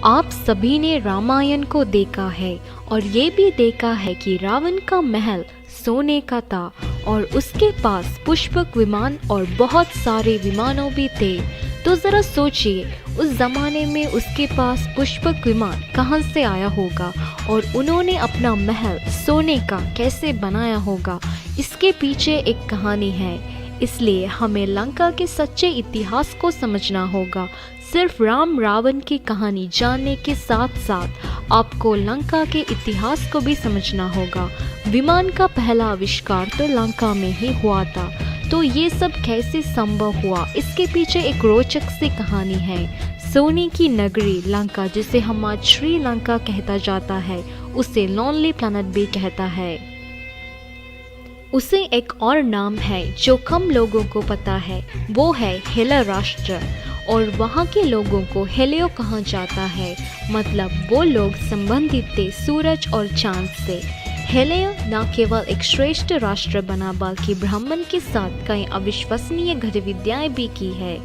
आप सभी ने रामायण को देखा है और ये भी देखा है कि रावण का महल सोने का था और उसके पास पुष्पक विमान और बहुत सारे विमानों भी थे। तो ज़रा सोचिए, उस ज़माने में उसके पास पुष्पक विमान कहाँ से आया होगा और उन्होंने अपना महल सोने का कैसे बनाया होगा। इसके पीछे एक कहानी है, इसलिए हमें लंका के सच्चे इतिहास को समझना होगा। सिर्फ राम रावण की कहानी जानने के साथ साथ आपको लंका के इतिहास को भी समझना होगा। विमान का पहला आविष्कार तो लंका में ही हुआ था, तो ये सब कैसे संभव हुआ, इसके पीछे एक रोचक सी कहानी है। सोने की नगरी लंका, जिसे हम आज श्रीलंका कहता जाता है, उसे लोनली प्लैनेट भी कहता है। उसे एक और नाम है जो कम लोगों को पता है, वो है हेला राष्ट्र, और वहाँ के लोगों को हेलियो कहा जाता है। मतलब वो लोग संबंधित थे सूरज और चांद से। हेलियो न केवल एक श्रेष्ठ राष्ट्र बना बल्कि ब्राह्मण के साथ कई अविश्वसनीय गतिविधियां भी की है।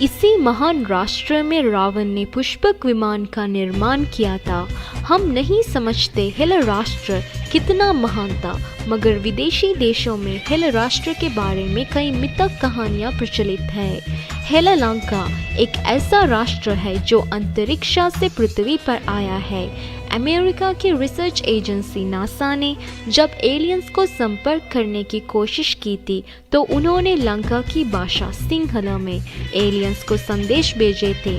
इसी महान राष्ट्र में रावण ने पुष्पक विमान का निर्माण किया था। हम नहीं समझते हेला राष्ट्र कितना महान था, मगर विदेशी देशों में हेला राष्ट्र के बारे में कई मिथक कहानियां प्रचलित है। हेला लंका एक ऐसा राष्ट्र है जो अंतरिक्ष से पृथ्वी पर आया है। अमेरिका की रिसर्च एजेंसी नासा ने जब एलियंस को संपर्क करने की कोशिश की थी, तो उन्होंने लंका की भाषा सिंहला में एलियंस को संदेश भेजे थे।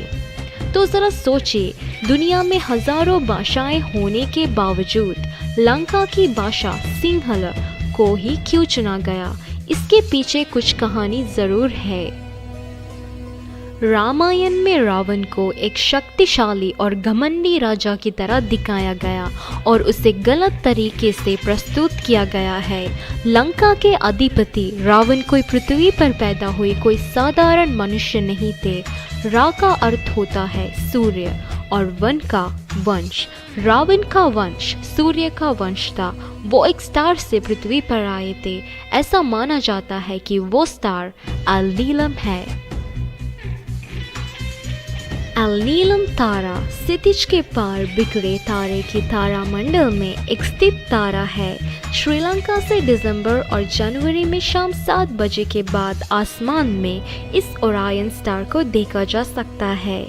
तो ज़रा सोचिए, दुनिया में हजारों भाषाएं होने के बावजूद लंका की भाषा सिंहला को ही क्यों चुना गया? इसके पीछे कुछ कहानी ज़रूर है। रामायण में रावण को एक शक्तिशाली और घमंडी राजा की तरह दिखाया गया और उसे गलत तरीके से प्रस्तुत किया गया है। लंका के अधिपति रावण कोई पृथ्वी पर पैदा हुए कोई साधारण मनुष्य नहीं थे। रा का अर्थ होता है सूर्य और वन का वंश। रावण का वंश सूर्य का वंश था। वो एक स्टार से पृथ्वी पर आए थे। ऐसा माना जाता है कि वो स्टार एल-नीलम है। एल-नीलम तारा क्षितिज के पार बिखरे तारे की तारामंडल में एक स्थित तारा है। श्रीलंका से दिसंबर और जनवरी में शाम 7 बजे के बाद आसमान में इस ओरायन स्टार को देखा जा सकता है।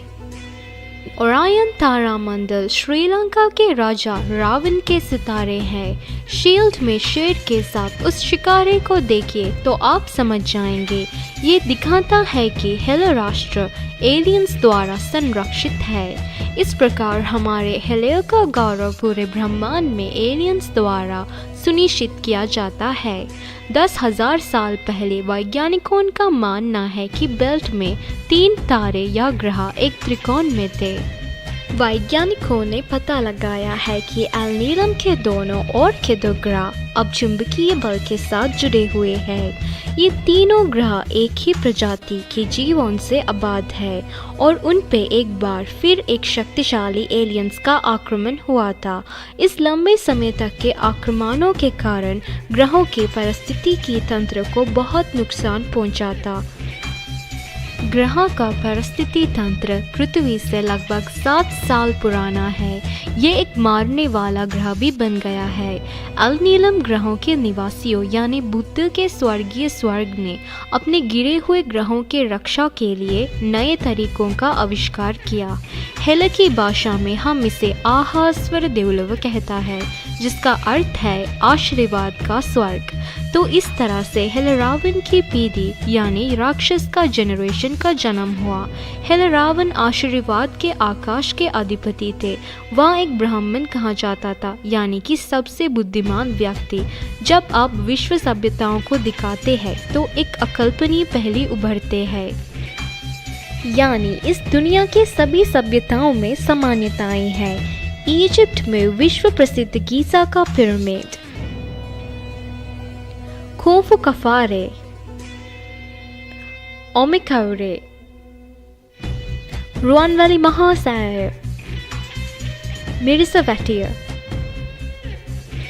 ओरायन तारामंडल श्रीलंका के राजा रावण के सितारे हैं। शील्ड में शेर के साथ उस शिकारे को देखिए तो आप समझ जाएंगे। ये दिखाता है कि हेला राष्ट्र एलियंस द्वारा संरक्षित है। इस प्रकार हमारे हेलियो का गौरव पूरे ब्रह्मांड में एलियंस द्वारा सुनिश्चित किया जाता है। 10,000 साल पहले वैज्ञानिकों का मानना है कि बेल्ट में 3 तारे या ग्रह एक त्रिकोण में थे। वैज्ञानिकों ने पता लगाया है कि एल-नीलम के दोनों ओर के 2 ग्रह अब चुंबकीय बल के साथ जुड़े हुए हैं। ये तीनों ग्रह एक ही प्रजाति के जीवों से आबाद है और उन पे एक बार फिर एक शक्तिशाली एलियंस का आक्रमण हुआ था। इस लंबे समय तक के आक्रमणों के कारण ग्रहों के पारिस्थितिकी तंत्र को बहुत नुकसान पहुंचा था। ग्रह का पारिस्थितिकी तंत्र पृथ्वी से लगभग 7 साल पुराना है। ये एक मारने वाला ग्रह भी बन गया है। एल-नीलम ग्रहों के निवासियों यानी बुद्ध के स्वर्गीय स्वर्ग ने अपने गिरे हुए ग्रहों के रक्षा के लिए नए तरीकों का आविष्कार किया। हेला की भाषा में हम इसे आहास्वर देवलव कहता है, जिसका अर्थ है आशीर्वाद का स्वर्ग। तो इस तरह से हेला रावण की पीढ़ी यानी राक्षस का जनरेशन का जन्म हुआ। हेला रावण आशीर्वाद के आकाश के अधिपति थे। वह एक ब्राह्मण कहा जाता था, यानी कि सबसे बुद्धिमान व्यक्ति। जब आप विश्व सभ्यताओं को दिखाते हैं तो एक अकल्पनीय पहली उभरते हैं, यानी इस दुनिया के सभी सभ्यताओं में समानताएं हैं। इजिप्ट में विश्व प्रसिद्ध गीज़ा का पिरामिड, खोफू कफारे, ओमिकारे, रुआनवाली महासागर, मिर्जावेटिया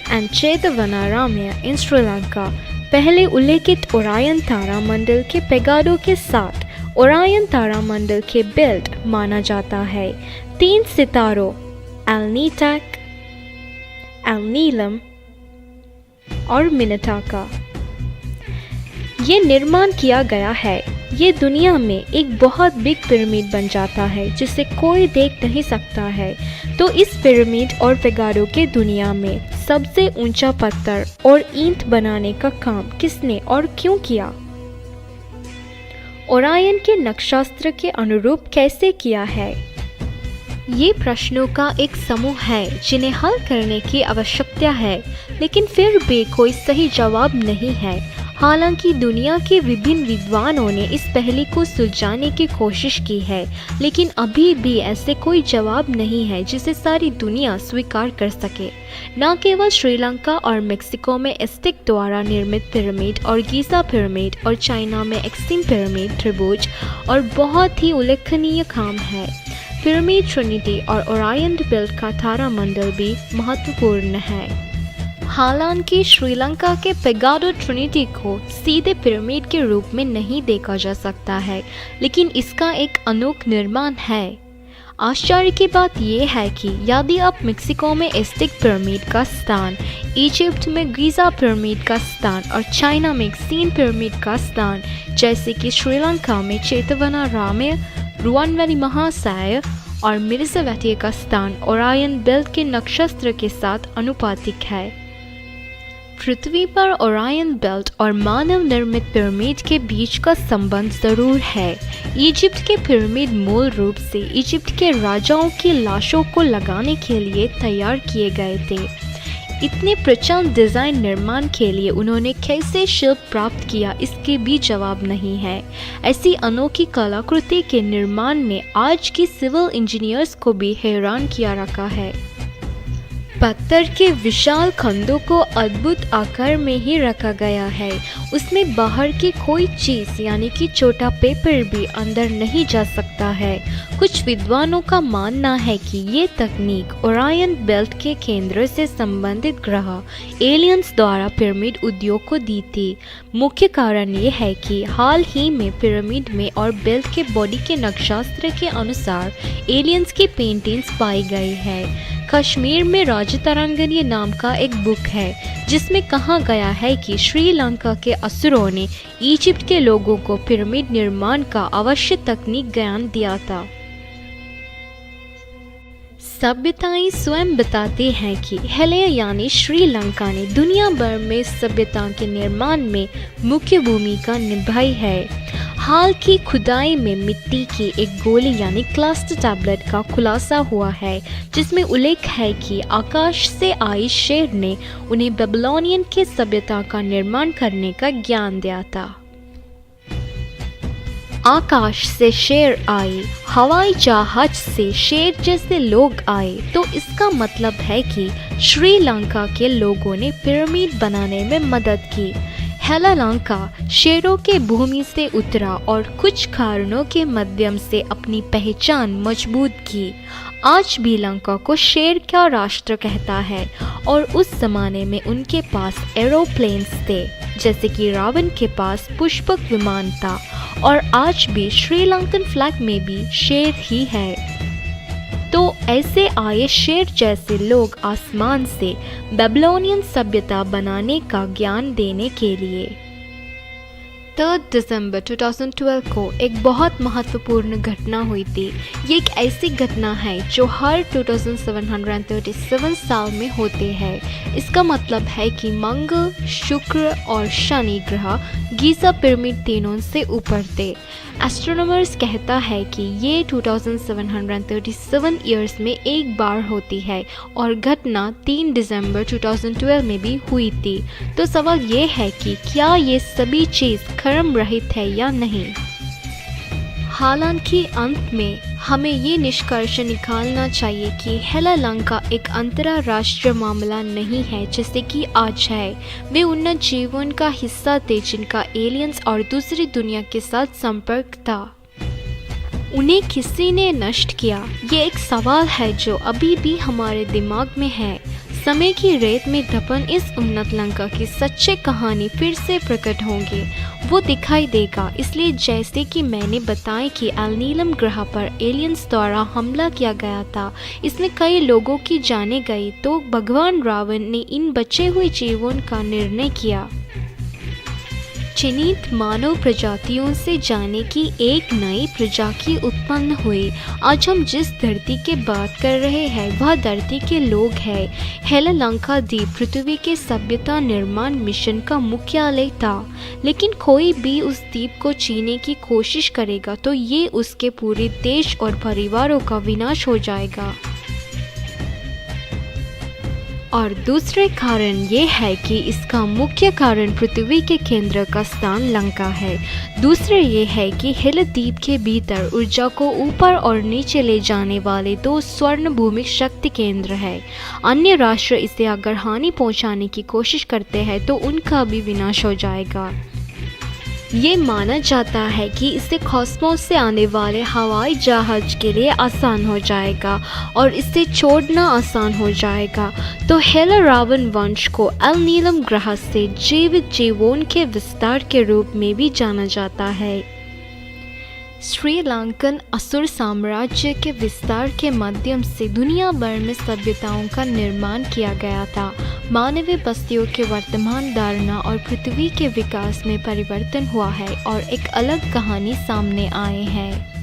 एंड चेतवनारामया इन श्रीलंका पहले उल्लेखित ओरायन तारामंडल के पेगाडो के साथ ओरायन तारामंडल के बेल्ट माना जाता है। 3 सितारों एलनीटैक, एलनीलम और मिनटाका ये निर्माण किया गया है। ये दुनिया में एक बहुत बिग पिरामिड बन जाता है जिसे कोई देख नहीं सकता है। तो इस पिरामिड और फिगारो के दुनिया में सबसे ऊंचा पत्थर और ईंट बनाने का काम किसने और क्यों किया? ओरायन के नक्षत्र के अनुरूप कैसे किया है? ये प्रश्नों का एक समूह है जिन्हें हल करने की आवश्यकता है, लेकिन फिर भी कोई सही जवाब नहीं है। हालांकि दुनिया के विभिन्न विद्वानों ने इस पहेली को सुलझाने की कोशिश की है, लेकिन अभी भी ऐसे कोई जवाब नहीं है जिसे सारी दुनिया स्वीकार कर सके। न केवल श्रीलंका और मेक्सिको में एस्टेक द्वारा निर्मित पिरामिड और गीज़ा पिरामिड और चाइना में एक्सिम पिरामिड त्रिभुज और बहुत ही उल्लेखनीय काम है। पिरामिड ट्रिनिटी और ओरायन बेल्ट का तारामंडल भी महत्वपूर्ण है। हालांकि श्रीलंका के पेगाडो ट्रिनिटी को सीधे पिरामिड के रूप में नहीं देखा जा सकता है, लेकिन इसका एक अनोखा निर्माण है। आश्चर्य की बात यह है कि यदि आप मेक्सिको में एस्टेक पिरामिड का स्थान, इजिप्ट में गीज़ा पिरामिड का स्थान और चाइना में एक्सिम पिरामिड का स्थान, जैसे कि श्रीलंका में चेतवनारामे, रुवानवेली महासाय और मिर्जावेटिया का स्थान ओरायन बेल्ट के नक्षत्र के साथ अनुपातिक है। पृथ्वी पर ओरायन बेल्ट और मानव निर्मित पिरामिड के बीच का संबंध जरूर है। इजिप्ट के पिरामिड मूल रूप से इजिप्ट के राजाओं की लाशों को लगाने के लिए तैयार किए गए थे। इतने प्रचंड डिज़ाइन निर्माण के लिए उन्होंने कैसे शिल्प प्राप्त किया, इसके भी जवाब नहीं है। ऐसी अनोखी कलाकृति के निर्माण ने आज की सिविल इंजीनियर्स को भी हैरान किया रखा है। पत्थर के विशाल खंडों को अद्भुत आकार में ही रखा गया है। उसमें बाहर की कोई चीज़ यानी कि छोटा पेपर भी अंदर नहीं जा सकता है। कुछ विद्वानों का मानना है कि ये तकनीक ओरायन बेल्ट के केंद्र से संबंधित ग्रह एलियंस द्वारा पिरामिड उद्योग को दी थी। मुख्य कारण ये है कि हाल ही में पिरामिड में और बेल्ट के बॉडी के नक्षत्र के अनुसार एलियंस की पेंटिंग्स पाई गई है। कश्मीर में राजतरंगिणी नाम का एक बुक है जिसमें कहा गया है कि श्रीलंका के असुरों ने इजिप्ट के लोगों को पिरामिड निर्माण का आवश्यक तकनीक ज्ञान दिया था। सभ्यताएं स्वयं बताती हैं कि हेले यानी श्रीलंका ने दुनिया भर में सभ्यता के निर्माण में मुख्य भूमिका निभाई है। हाल की खुदाई में मिट्टी की एक गोली यानी क्लस्ट टैबलेट का खुलासा हुआ है, जिसमें उल्लेख है कि आकाश से आए शेर ने उन्हें बेबीलोनियन के सभ्यता का निर्माण करने का ज्ञान दिया था। आकाश से शेर आए, हवाई जहाज से शेर जैसे लोग आए, तो इसका मतलब है कि श्रीलंका के लोगों ने पिरामिड बनाने में मदद की। हेलालंका शेरों के भूमि से उतरा और कुछ कारणों के माध्यम से अपनी पहचान मजबूत की। आज भी लंका को शेर का राष्ट्र कहता है और उस जमाने में उनके पास एरोप्लेन्स थे, जैसे कि रावण के पास पुष्पक विमान था, और आज भी श्रीलंकन फ्लैग में भी शेर ही है। तो ऐसे आए शेर जैसे लोग आसमान से बेबीलोनियन सभ्यता बनाने का ज्ञान देने के लिए 3 दिसंबर 2012 को एक बहुत महत्वपूर्ण घटना हुई थी। ये एक ऐसी घटना है जो हर 2737 साल में होते हैं। इसका मतलब है कि मंगल, शुक्र और शनि ग्रह गीज़ा पिरामिड तीनों से ऊपर थे। एस्ट्रोनॉमर्स कहता है कि ये 2737 ईयर्स में एक बार होती है और घटना 3 दिसंबर 2012 में भी हुई थी। तो सवाल ये है कि क्या ये सभी चीज़ क्रम रहित है या नहीं। हालांकि अंत में हमें ये निष्कर्ष निकालना चाहिए कि हेलालंका एक अंतर्राष्ट्रीय मामला नहीं है जैसे कि आज है। वे उन्नत जीवन का हिस्सा थे जिनका एलियंस और दूसरी दुनिया के साथ संपर्क था। उन्हें किसी ने नष्ट किया, ये एक सवाल है जो अभी भी हमारे दिमाग में है। समय की रेत में दफन इस उन्नत लंका की सच्चे कहानी फिर से प्रकट होंगे, वो दिखाई देगा। इसलिए जैसे कि मैंने बताया कि एल-नीलम ग्रह पर एलियंस द्वारा हमला किया गया था, इसमें कई लोगों की जाने गई, तो भगवान रावण ने इन बचे हुए जीवों का निर्णय किया चिन्हित मानव प्रजातियों से जाने की एक नई प्रजाति उत्पन्न हुई। आज हम जिस धरती की बात कर रहे हैं वह धरती के लोग हैं। हेलालंका द्वीप पृथ्वी के सभ्यता निर्माण मिशन का मुख्यालय था, लेकिन कोई भी उस द्वीप को छीनने की कोशिश करेगा तो ये उसके पूरे देश और परिवारों का विनाश हो जाएगा। और दूसरे कारण ये है कि इसका मुख्य कारण पृथ्वी के केंद्र का स्थान लंका है। दूसरे ये है कि हिल द्वीप के भीतर ऊर्जा को ऊपर और नीचे ले जाने वाले 2 स्वर्ण भूमिक शक्ति केंद्र है। अन्य राष्ट्र इसे अगर हानि पहुंचाने की कोशिश करते हैं तो उनका भी विनाश हो जाएगा। ये माना जाता है कि इससे कॉस्मोस से आने वाले हवाई जहाज के लिए आसान हो जाएगा और इसे छोड़ना आसान हो जाएगा। तो हेला रावण वंश को एल-नीलम ग्रह से जीवित जीवों के विस्तार के रूप में भी जाना जाता है। श्रीलंकन असुर साम्राज्य के विस्तार के माध्यम से दुनिया भर में सभ्यताओं का निर्माण किया गया था। मानवीय बस्तियों के वर्तमान धारणा और पृथ्वी के विकास में परिवर्तन हुआ है और एक अलग कहानी सामने आए हैं।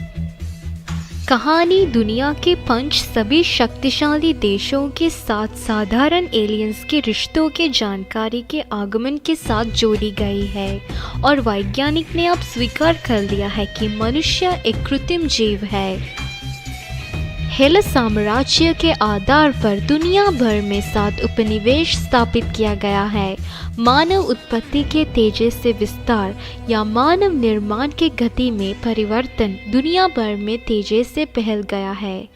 कहानी दुनिया के 5 सभी शक्तिशाली देशों के साथ साधारण एलियंस के रिश्तों के जानकारी के आगमन के साथ जोड़ी गई है और वैज्ञानिक ने अब स्वीकार कर लिया है कि मनुष्य एक कृत्रिम जीव है। हेला साम्राज्य के आधार पर दुनिया भर में 7 उपनिवेश स्थापित किया गया है। मानव उत्पत्ति के तेजी से विस्तार या मानव निर्माण के गति में परिवर्तन दुनिया भर में तेजी से फैल गया है।